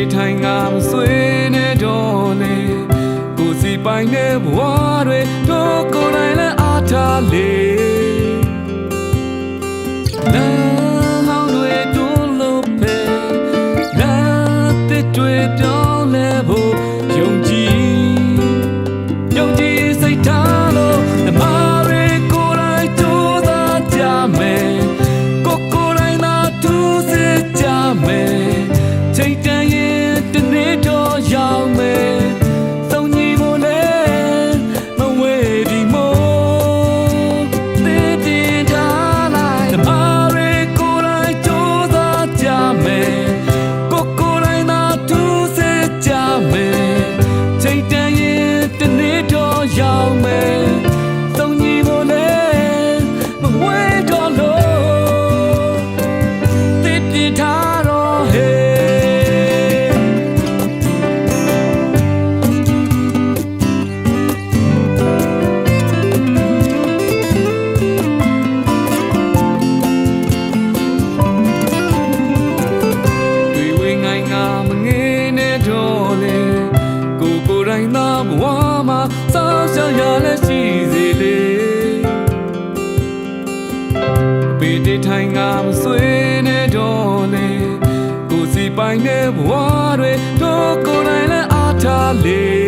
တိထိုင်ငါမဆွေးနေတော့လေကိုစီပိုင်နေဘဝတွေတို့ကိုယ်တိုင်လည်းအားထားလေနာဟောင်းတွေတွန်းလို့ပဲနာတစ်တွေပြောင်းလဲဖို့ယုံကြည်စိတ်ထားလို့ဓမ္မတွေကိုယ်တိုင်ကြိုးစားကြမယ်ကိုယ်တိုင်သာသူစစ်ကြမယ်ချိန်တန်ရင်တနေ့တော့ရောက်မယ်သုံးညီမို့လဲမဝေးဒီမို့တည်တည်ထားလိုက်ဓမ္မတွေကိုယ်တိုင်ကြိုးစားကြမယ်ကိုယ်တိုင်သာသူစစ်ကြမယ်ချိန်တန်ရင်တနေ့တော့ရောက်မယ်သုံးညီမို့လဲမဝေးတော့လို့တည်တည်ထားတော့ဟဲ့ဘဝမှာစောင့်ရှောက်ရလဲရှိစေလေပေတိထိုင်ငါမဆွေးနေတော့လေကိုစီပိုင်နေဘဝတွေတို့ကိုယ်တိုင်လည်းအားထားလေ